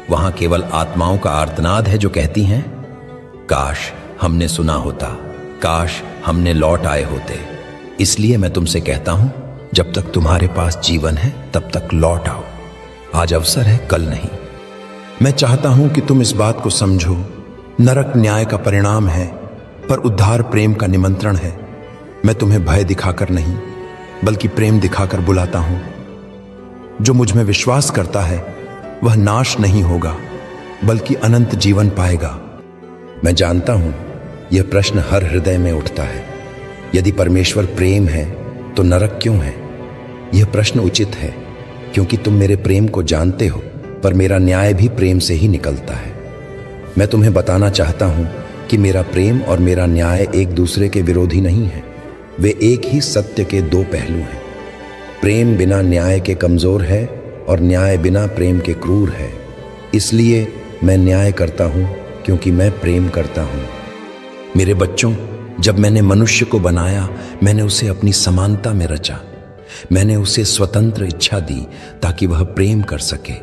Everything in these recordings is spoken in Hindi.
वहां केवल आत्माओं का आर्तनाद है जो कहती हैं, काश हमने सुना होता, काश हमने लौट आए होते। इसलिए मैं तुमसे कहता हूं, जब तक तुम्हारे पास जीवन है तब तक लौट आओ। आज अवसर है, कल नहीं। मैं चाहता हूं कि तुम इस बात को समझो, नरक न्याय का परिणाम है, पर उद्धार प्रेम का निमंत्रण है। मैं तुम्हें भय दिखाकर नहीं, बल्कि प्रेम दिखाकर बुलाता हूं। जो मुझ में विश्वास करता है वह नाश नहीं होगा, बल्कि अनंत जीवन पाएगा। मैं जानता हूं यह प्रश्न हर हृदय में उठता है, यदि परमेश्वर प्रेम है तो नरक क्यों है? यह प्रश्न उचित है क्योंकि तुम मेरे प्रेम को जानते हो, पर मेरा न्याय भी प्रेम से ही निकलता है। मैं तुम्हें बताना चाहता हूं कि मेरा प्रेम और मेरा न्याय एक दूसरे के विरोधी नहीं है, वे एक ही सत्य के दो पहलू हैं। प्रेम बिना न्याय के कमजोर है और न्याय बिना प्रेम के क्रूर है। इसलिए मैं न्याय करता हूं क्योंकि मैं प्रेम करता हूं। मेरे बच्चों, जब मैंने मनुष्य को बनाया, मैंने उसे अपनी समानता में रचा। मैंने उसे स्वतंत्र इच्छा दी ताकि वह प्रेम कर सके।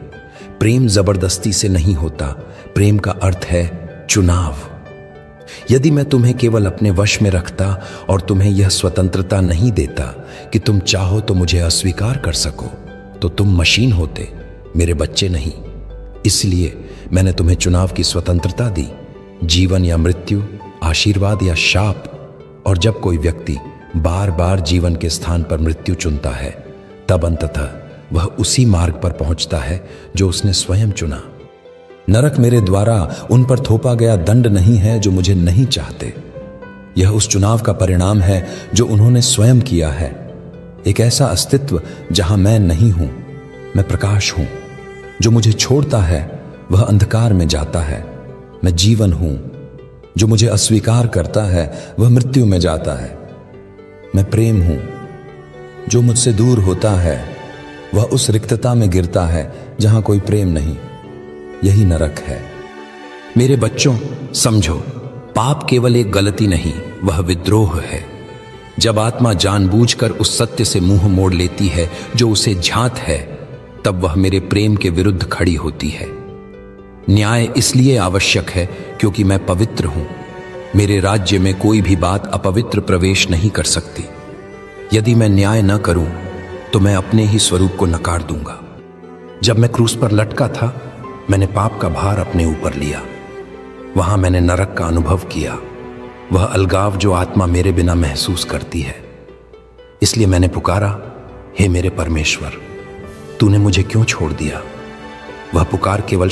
प्रेम जबरदस्ती से नहीं होता, प्रेम का अर्थ है चुनाव। यदि मैं तुम्हें केवल अपने वश में रखता और तुम्हें यह स्वतंत्रता नहीं देता कि तुम चाहो तो मुझे अस्वीकार कर सको, तो तुम मशीन होते, मेरे बच्चे नहीं। इसलिए मैंने तुम्हें चुनाव की स्वतंत्रता दी, जीवन या मृत्यु, आशीर्वाद या शाप। और जब कोई व्यक्ति बार बार जीवन के स्थान पर मृत्यु चुनता है, तब अंततः वह उसी मार्ग पर पहुंचता है जो उसने स्वयं चुना। नरक मेरे द्वारा उन पर थोपा गया दंड नहीं है जो मुझे नहीं चाहते। यह उस चुनाव का परिणाम है जो उन्होंने स्वयं किया है। एक ऐसा अस्तित्व जहां मैं नहीं हूं, मैं प्रकाश हूं। जो मुझे छोड़ता है वह अंधकार में जाता है। मैं जीवन हूं। जो मुझे अस्वीकार करता है वह मृत्यु में जाता है। मैं प्रेम हूं। जो मुझसे दूर होता है वह उस रिक्तता में गिरता है जहां कोई प्रेम नहीं। यही नरक है। मेरे बच्चों, समझो, पाप केवल एक गलती नहीं, वह विद्रोह है। जब आत्मा जानबूझकर उस सत्य से मुंह मोड़ लेती है जो उसे झांत है, तब वह मेरे प्रेम के विरुद्ध खड़ी होती है। न्याय इसलिए आवश्यक है क्योंकि मैं पवित्र हूं। मेरे राज्य में कोई भी बात अपवित्र प्रवेश नहीं कर सकती। यदि मैं न्याय न करूं तो मैं अपने ही स्वरूप को नकार दूंगा। जब मैं क्रूस पर लटका था, मैंने पाप का भार अपने ऊपर लिया। वहां मैंने नरक का अनुभव किया, वह अलगाव जो आत्मा मेरे बिना महसूस करती है। इसलिए मैंने पुकारा, हे मेरे परमेश्वर, तूने मुझे क्यों छोड़ दिया? वह पुकार केवल